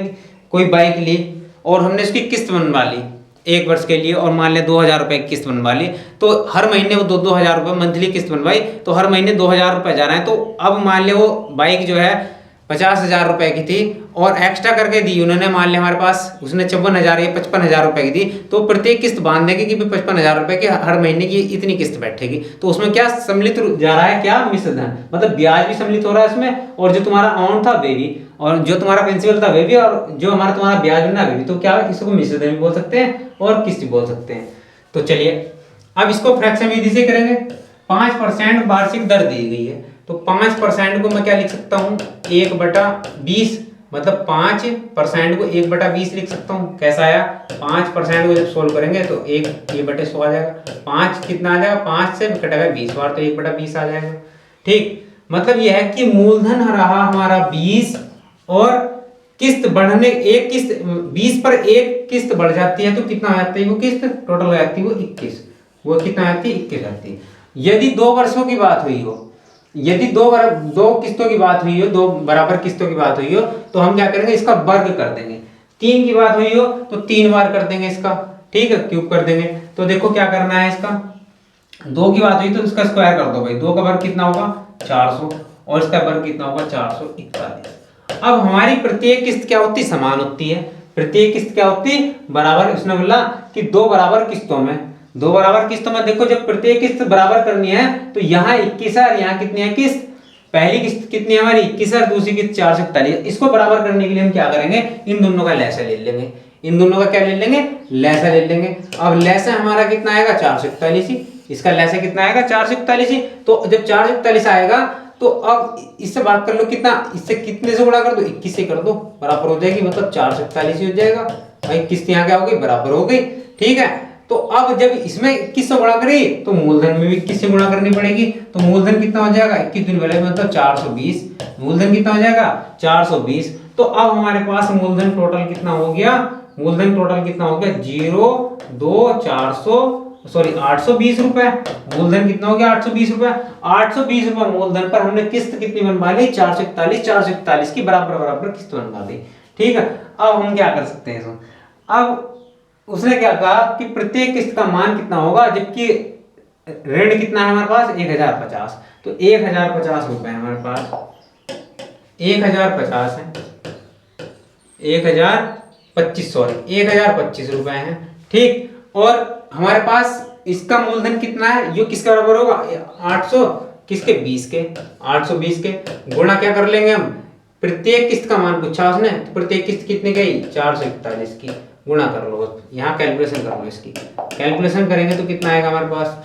S1: कोई बाइक ली और हमने उसकी किस्त बनवा ली 1 वर्ष के लिए, और मान लिया 2000 रुपए की किस्त बनवा ली, तो हर महीने वो 2-2000 रुपए मंथली किस्त बनवाई, तो हर महीने 2000 रुपए जा रहे हैं। तो अब मान लिया वो बाइक जो है 50,000 रुपए की थी और एक्स्ट्रा करके दी उन्होंने, मान लिया हमारे पास उसने 54,000 या 55,000 रुपए की दी, तो प्रत्येक किस्त बांध देंगे कि 55,000 रुपए की हर महीने की इतनी किस्त बैठेगी। तो उसमें क्या सम्मिलित जा रहा है, क्या मिश्र धन, मतलब ब्याज भी सम्मिलित हो रहा है इसमें, और जो तुम्हारा अमाउंट था वे भी, और जो तुम्हारा प्रिंसिपल था वे भी, और जो हमारा तुम्हारा ब्याज बना वे भी। तो क्या इसको मिश्र धन भी बोल सकते हैं और किस्त भी बोल सकते हैं। तो चलिए अब इसको फ्रैक्शन विधि से करेंगे। 5% वार्षिक दर दी गई है, तो 5% को मैं क्या लिख सकता हूँ 1/20, मतलब 5% को 1/20 लिख सकता हूँ। कैसा आया, 5% को जब सोल्व करेंगे तो 1/100 आ जाएगा। 5 कितना आ जाएगा, 5 से कटेगा 20 बार, तो 1/20 आ जाएगा। ठीक, मतलब यह है कि मूलधन रहा हमारा 20 और किस्त बढ़ने, एक किस्त 20 पर एक किस्त बढ़ जाती है तो कितना आ जाती है वो किस्त, टोटल हो जाती है वो 21, वो कितना आती है 21 आती है। यदि 2 वर्षों की बात हुई हो, यदि दो किस्तों की बात हुई हो, 2 बराबर किस्तों की बात हुई हो, तो हम क्या करेंगे इसका वर्ग कर देंगे। 3 की बात हुई हो तो 3 बार कर देंगे इसका, ठीक है, क्यूब कर देंगे। तो देखो क्या करना है इसका, 2 की बात हुई तो इसका स्क्वायर कर दो भाई, 2 का वर्ग कितना होगा 400 और इसका वर्ग कितना होगा 441। अब हमारी प्रत्येक किस्त क्या होती, समान होती है, प्रत्येक किस्त क्या होती बराबर, उसने बोला कि 2 बराबर किस्तों में, दो बराबर किस्तों में देखो, जब प्रत्येक किस्त बराबर करनी है तो यहाँ 21 है और यहाँ कितनी है किस्त, पहली किस्त कितनी है हमारी 21 है, दूसरी किस्त 441। इसको बराबर करने के लिए हम क्या करेंगे, इन दोनों का लैसा ले लेंगे, इन दोनों का क्या ले लेंगे, लैसा ले लेंगे। अब लैसा हमारा कितना आएगा 441 ही, इसका लैसा कितना आएगा 441 ही। तो जब 441 आएगा तो अब इससे बात कर लो कितना, इससे कितने से गुणा कर दो, 21 से कर दो, बराबर हो जाएगी, मतलब 441 ही हो जाएगा भाई। किस्त यहाँ क्या हो गई, बराबर हो गई। ठीक है, तो अब जब इसमें 21 से गुणा करें तो मूलधन में भी 21 से गुणा करनी पड़ेगी। तो मूलधन कितना हो जाएगा, 21 दूनी वाले मतलब 420, मूलधन कितना हो जाएगा 420। तो अब हमारे पास मूलधन टोटल कितना हो गया, मूलधन टोटल कितना हो गया 820 रुपए। मूलधन कितना हो गया 820 रुपए। 820 रुपए मूलधन पर हमने किस्त कितनी बनवा ली, 441 की बराबर बराबर किस्त बनवा दी। ठीक है, अब हम क्या कर सकते हैं इसमें, अब उसने क्या कहा कि प्रत्येक किस्त का मान कितना होगा, जबकि ऋण कितना है हमारे पास 1050, तो 1050 रुपए हमारे पास 1050 है, 1025 रुपए है। ठीक, और हमारे पास इसका मूलधन कितना है, ये किसके बराबर होगा 800 किसके 20 के, 820 के गुणा क्या कर लेंगे हम, प्रत्येक किस्त का मान पूछा उसने, तो प्रत्येक किस्त कितनी गई 441 की, गुणा कर लो, यहाँ कैलकुलेशन कर लो, इसकी कैलकुलेशन करेंगे तो कितना आएगा हमारे पास,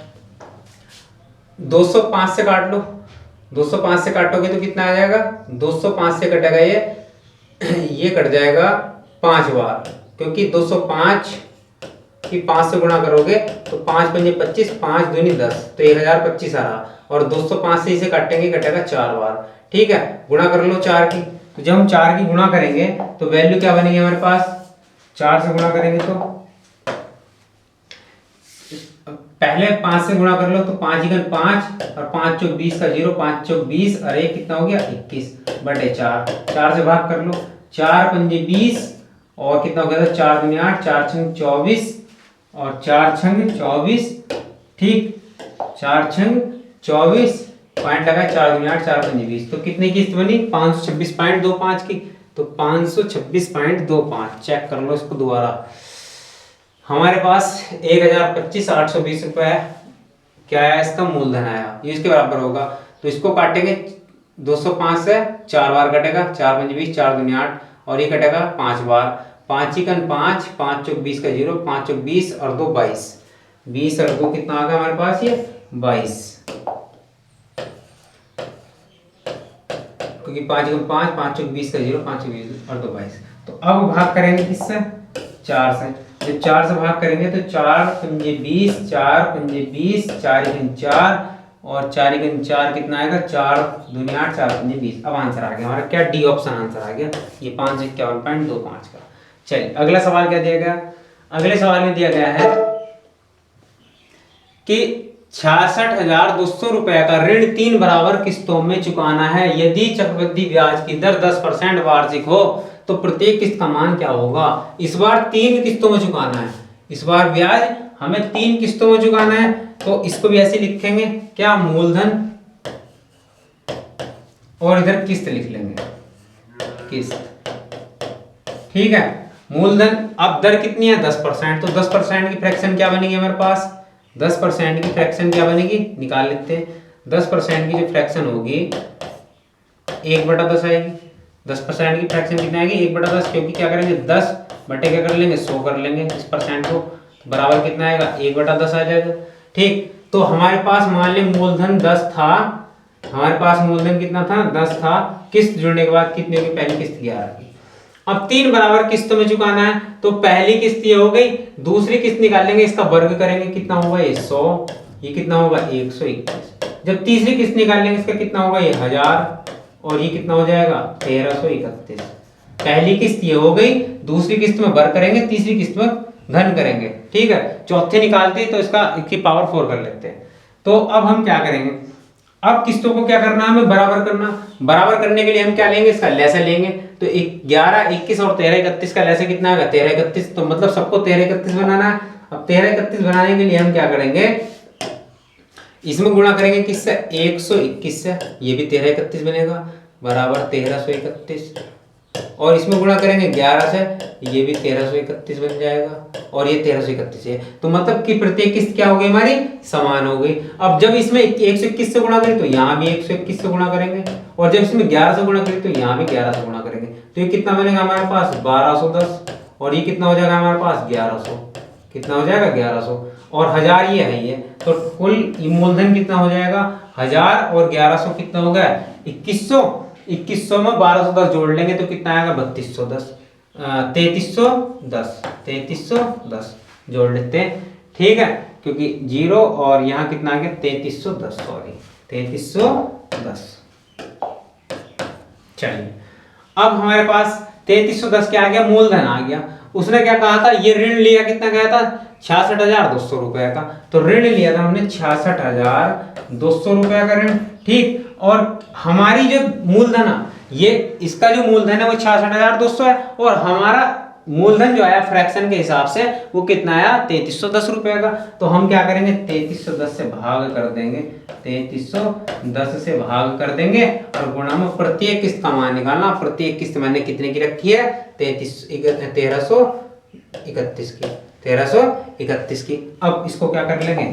S1: 205 से काट लो, 205 से काटोगे तो कितना आ जाएगा, 205 से कटेगा ये कट जाएगा 5 बार, क्योंकि 205 की 5 से गुणा करोगे तो 5 पंजे 25, 5 दूनी 10, तो 1025 आ रहा, और 205 से इसे काटेंगे कटेगा 4 बार। ठीक है, गुणा कर लो 4 की, तो जब हम 4 की गुणा करेंगे तो वैल्यू क्या बनेगी हमारे पास, 4 से गुणा करेंगे तो पहले 5 से गुणा कर लो, तो 5 एकन 5 और 5 चौक 20 का 0, 5 चौक 20 और 1 कितना हो गया 21 बटे 4, 4 से भाग कर लो, 4 पंजे 20 और कितना हो गया 4 दूनी 8, 4 छंग 24 और 4 छंग 24। ठीक, 4 छंग 24 पॉइंट लगा, 4 दूनी 8, 4 पंजे 20, तो कितनी किस्त बनी 526.25 की, तो 526.25 चेक कर लो इसको दोबारा, हमारे पास 1025 820 रुपए क्या है इसका मूलधन आया, ये इसके बराबर होगा। तो इसको काटेंगे 205 से 4 बार कटेगा, 4 पंजे 20, 4 दूनी 8 और ये कटेगा 5 बार, 5 एकन 5, 5 चौक 20 का 0, 5 चौक 20 और 2 22, 20 और 2 कितना आ गया हमारे पास ये 22, क्योंकि 5 एकन 5, 5 चौक 20 का 0, 5 चौक 20 और 2 22। तो अब भाग करेंगे किससे 4 से, जब 4 से भाग करेंगे तो 4 पंजे 20, 4 पंजे 20, 4 एकन 4 और 4 एकन 4 कितना आएगा 4 दूनी 8, 4 पंजे 20। अब आंसर आ गया हमारा क्या, डी ऑप्शन आंसर आ गया, ये 551.25 का। चलिए अगला सवाल क्या दिया गया, अगले सवाल में दिया गया है कि 66,200 रुपए का ऋण 3 बराबर किस्तों में चुकाना है, यदि चक्रवृद्धि ब्याज की दर 10% वार्षिक हो तो प्रत्येक किस्त का मान क्या होगा। इस बार 3 किस्तों में चुकाना है, इस बार ब्याज हमें 3 किस्तों में चुकाना है, तो इसको भी ऐसे लिखेंगे क्या, मूलधन और इधर किस्त लिख लेंगे, किस्त। ठीक है, मूलधन, अब दर कितनी है 10%, तो 10% की फ्रैक्शन क्या बनेगी हमारे पास, 10% की फ्रैक्शन क्या बनेगी निकाल लेते हैं। 10% की जो फ्रैक्शन होगी 1/10 आएगी, 10% की फ्रैक्शन कितना आएगी 1/10, क्योंकि क्या करेंगे 10 बटे क्या कर लेंगे 100 कर लेंगे इस परसेंट को, बराबर कितना आएगा 1/10 आ जाएगा। ठीक, तो हमारे पास मान लें मूलधन 10 था, हमारे पास मूलधन कितना था 10 था, किस्त जुड़ने के बाद कितनी होगी, पहली किस्त 11 की। अब 3 बराबर किस्तों में चुकाना है, तो पहली किस्त ये हो गई, दूसरी किस्त निकाल लेंगे, इसका वर्ग करेंगे कितना होगा ये 100, ये कितना होगा 121। जब तीसरी किस्त निकाल लेंगे इसका कितना होगा ये 1000 और ये कितना हो जाएगा 1331। पहली किस्त ये हो गई, दूसरी किस्त में वर्ग करेंगे, तीसरी किस्त में धन करेंगे। ठीक है, चौथे निकालते हैं तो इसका की पावर 4 कर लेते हैं। तो अब हम क्या करेंगे, अब किस्तों को क्या करना है हमें बराबर करना, बराबर करने के लिए हम क्या लेंगे इसका लैसा लेंगे, तो 11 21 और 13 31 का लैसा कितना आएगा 13 31, तो मतलब सबको 13 31 बनाना है। अब 13 31 बनाने के लिए हम क्या करेंगे, इसमें गुणा करेंगे किससे 121 से, ये भी 13 31 बनेगा बराबर 1331, और इसमें गुणा करेंगे 11 से, ये भी 1331 बन जाएगा और ये 1331 है। तो मतलब कि प्रत्येक किस्त क्या हो गई हमारी, समान हो गई। अब जब इसमें 121 से गुणा करें तो यहाँ भी 121 से गुणा करेंगे, और जब इसमें 11 से गुणा करें तो यहाँ भी 11 से गुणा करेंगे। तो ये कितना बनेगा हमारे पास 1210, और ये कितना हो जाएगा हमारे पास 1100। कितना हो जाएगा 1100, और 1000 ये है ये, तो कुल मूलधन कितना हो जाएगा 1000 और 1100 कितना हो गया 2100। 2100 में 1210 जोड़ लेंगे तो कितना आएगा 3210, 3310, 3310 जोड़ लेते हैं, ठीक है, क्योंकि जीरो और यहाँ कितना आ गया 3310, सॉरी 3310। चलिए अब हमारे पास 3310 क्या आ गया, मूलधन आ गया। उसने क्या कहा था, ये ऋण लिया, कितना गया था 66,200 रुपए का, तो ऋण लिया था हमने 66,200 रुपए का ऋण, ठीक। और हमारी जो मूलधन है, ये इसका जो मूलधन है वो 66,200 है, और हमारा मूलधन जो आया फ्रैक्शन के हिसाब से वो कितना आया 3310 रुपए का। तो हम क्या करेंगे 3310 से भाग कर देंगे, 3310 से भाग कर देंगे, और गुणा में प्रत्येक किस्त का मान निकालना। प्रत्येक किस्त मैंने कितने की रखी है 1331 की। अब इसको क्या कर लेंगे,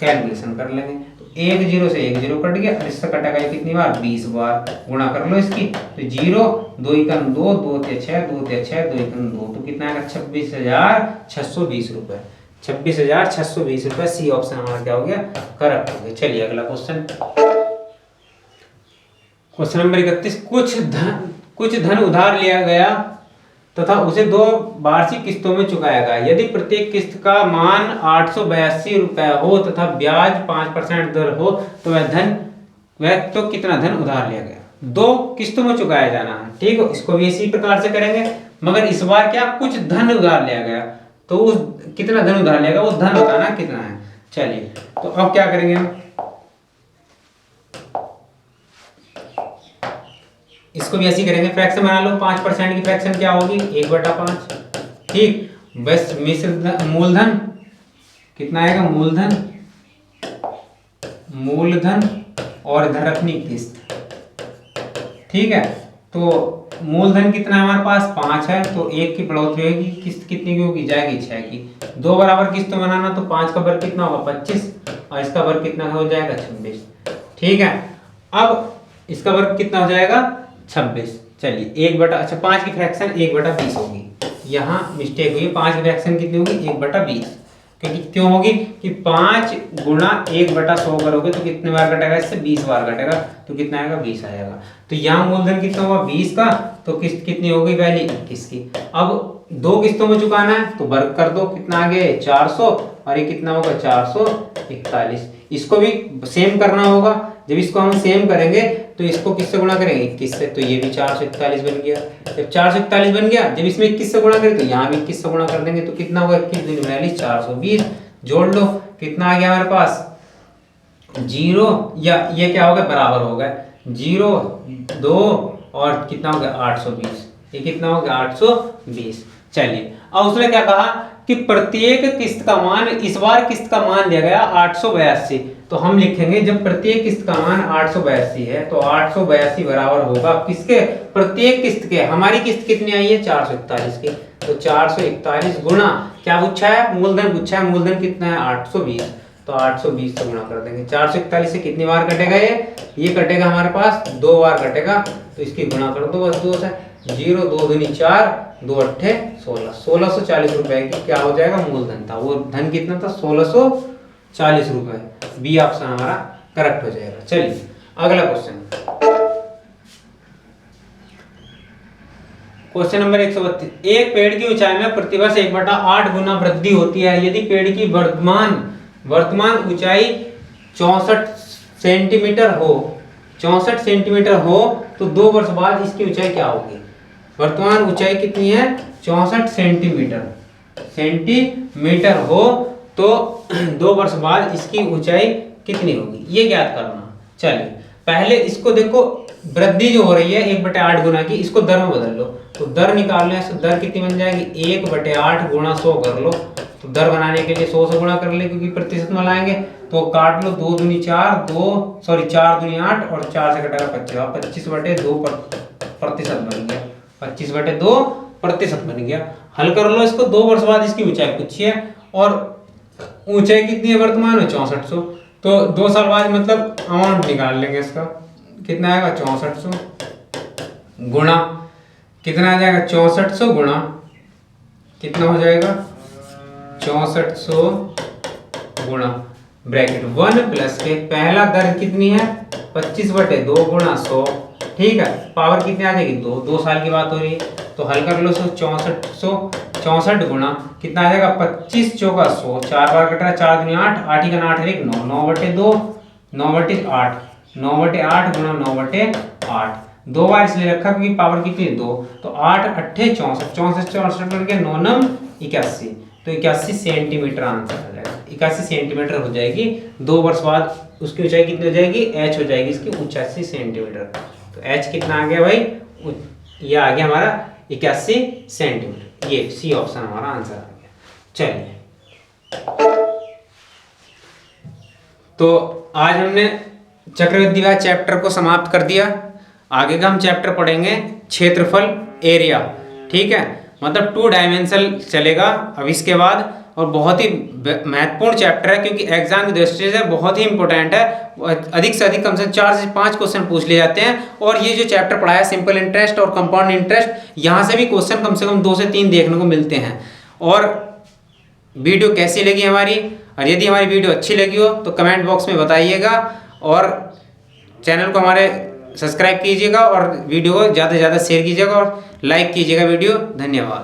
S1: कैलकुलेशन कर लेंगे। तो 1 0 से 1 0 कट गया, इससे कटेगा ये कितनी बार 20 बार, गुणा कर लो इसकी। तो 0 2 1 2 2 3 6 2 3 6 2 1 2, तो कितना आएगा 26,620 रुपए, 26,620 रुपए। सी ऑप्शन हमारा क्या हो गया, करेक्ट हो गया। चलिए अगला क्वेश्चन, क्वेश्चन नंबर 31। कुछ धन उधार लिया गया तथा उसे 2 वार्षिक किस्तों में चुकाया गया। यदि प्रत्येक किस्त का मान 882 रुपए हो तथा ब्याज 5% दर हो तो वह तो कितना धन उधार लिया गया, 2 किस्तों में चुकाया जाना है, ठीक है। इसको भी इसी प्रकार से करेंगे, मगर इस बार क्या कुछ धन उधार लिया गया, तो उस कितना धन उधार लिया गया वो धन बताना कितना है। चलिए तो अब क्या करेंगे हम, इसको भी ऐसे करेंगे, फ्रैक्शन बना लो। 5% की फ्रैक्शन क्या होगी 1/5, ठीक। बस मिश्र मूलधन कितना आएगा, मूलधन और इधर रखनी किस्त, ठीक है। तो मूलधन कितना है हमारे पास 5 है, तो 1 की बढ़ोतरी होगी, किस्त कितनी की होगी जाएगी 6 की। 2 बराबर किस्त बनाना, तो 5 का वर्ग कितना होगा 25, और इसका वर्ग कितना हो जाएगा 26, ठीक है। अब इसका वर्ग कितना हो जाएगा 26। चलिए 5 की फ्रैक्शन 1/20 होगी, यहाँ मिस्टेक हुई, 5 की फ्रैक्शन कितनी होगी 1/20, क्योंकि क्यों होगी कि 5 गुणा 1/100 करोगे तो कितने बार कटेगा, इससे 20 बार कटेगा, तो कितना आएगा 20 आएगा। तो यहाँ मूलधन कितना हुआ 20 का, तो किस्त कितनी होगी पहले 21 की। अब 2 किस्तों में चुकाना है तो वर्ग कर दो, कितना आ गया 400, और ये कितना होगा 441। इसको भी सेम करना होगा, जब इसको हम सेम करेंगे तो इसको किससे गुणा करेंगे 21 से, तो ये भी 441 बन गया। जब 441 बन गया, जब इसमें 21 से गुणा करें तो यहाँ भी 21 से गुणा कर देंगे, तो कितना होगा 21 दूनी 420, जोड़ लो कितना आ गया हमारे पास 0, या ये क्या होगा बराबर होगा 0 2 और कितना हो गया 820, ये कितना हो गया 820। चलिए अब उसने क्या कहा कि प्रत्येक किस्त का मान, इस बार किस्त का मान दिया गया 882, तो हम लिखेंगे जब प्रत्येक किस्त का मान 882 है तो 882 बराबर होगा किसके, प्रत्येक किस्त के। हमारी किस्त कितनी आई है 441 की, तो 441 गुणा क्या पूछा है मूलधन पूछा है, मूलधन कितना है 820, तो 820 से गुणा कर देंगे। 441 से कितनी बार कटेगा, ये कटेगा हमारे पास 2 बार कटेगा, तो इसकी गुणा कर दो बस 2 से, 0 2 दूनी 4 2 8 16, 1640 रुपए की क्या हो जाएगा मूलधन था। वो धन कितना था 1640 रुपए। बी ऑप्शन हमारा करेक्ट हो जाएगा। चलिए अगला क्वेश्चन, क्वेश्चन नंबर 132। एक पेड़ की ऊंचाई में प्रतिवर्ष 1/8 गुना वृद्धि होती है। यदि पेड़ की वर्तमान ऊंचाई 64 सेंटीमीटर हो, 64 सेंटीमीटर हो तो 2 वर्ष बाद इसकी ऊंचाई क्या होगी। वर्तमान ऊंचाई कितनी है 64 सेंटीमीटर हो तो 2 वर्ष बाद इसकी ऊंचाई कितनी होगी, ये ज्ञात करना। चलिए पहले इसको देखो, वृद्धि जो हो रही है 1/8 गुना की, इसको दर में बदल लो, तो दर निकालने से दर कितनी बन जाएगी 1/8 गुणा 100 कर लो। तो दर बनाने के लिए 100 से गुणा कर ले, क्योंकि प्रतिशत में लाएंगे, तो काट लो 2 दूनी 4 4 दूनी 8 और 4 से कटेगा 25, 25/2 प्रतिशत बन गया। 25/2% बन गया। हल कर लो इसको। 2 वर्ष बाद इसकी ऊंचाई पूछी है और ऊंचाई कितनी है वर्तमान में 6400। तो 2 साल बाद मतलब अमाउंट निकाल लेंगे इसका। कितना आएगा 6400 गुणा कितना आ जाएगा 6400 गुणा कितना हो जाएगा 6400 गुणा ब्रैकेट 1 प्लस के पहला दर कितनी है 25/2 गुणा 100। ठीक है, पावर कितनी आ जाएगी 2 साल की बात हो रही है। तो हल कर लो 64 गुणा कितना आ जाएगा 25 चौका 100, 4 बार कट रहा है, 4 दूनी 8, 8 ही का 8 1 9, 9/2 9/8 9/8 गुणा 9/8। 2 बार इसलिए रखा क्योंकि पावर कितनी है 2। तो 8 8 64 64 करके 9 9 81। तो 81 सेंटीमीटर आंसर आ जाएगा। 81 सेंटीमीटर हो जाएगी। 2 वर्ष बाद उसकी ऊंचाई कितनी हो जाएगी h हो जाएगी इसकी 81 सेंटीमीटर। तो h कितना आ गया भाई, ये आ गया हमारा 81 सेंटीमीटर। ये सी ऑप्शन हमारा आंसर आ गया। चलिए, तो आज हमने चक्रवृद्धि ब्याज चैप्टर को समाप्त कर दिया। आगे का हम चैप्टर पढ़ेंगे क्षेत्रफल, एरिया। ठीक है, मतलब 2 डायमेंशनल चलेगा अब इसके बाद। और बहुत ही महत्वपूर्ण चैप्टर है क्योंकि एग्जाम की दृष्टि से बहुत ही इंपॉर्टेंट है। अधिक से अधिक कम से 4 से 5 क्वेश्चन पूछ लिए जाते हैं। और ये जो चैप्टर पढ़ाया सिंपल इंटरेस्ट और कंपाउंड इंटरेस्ट, यहाँ से भी क्वेश्चन कम से कम 2 से 3 देखने को मिलते हैं। और वीडियो कैसी लगी हमारी, और यदि हमारी वीडियो अच्छी लगी हो तो कमेंट बॉक्स में बताइएगा। और चैनल को हमारे सब्सक्राइब कीजिएगा और वीडियो को ज़्यादा से ज़्यादा शेयर कीजिएगा और लाइक कीजिएगा वीडियो। धन्यवाद।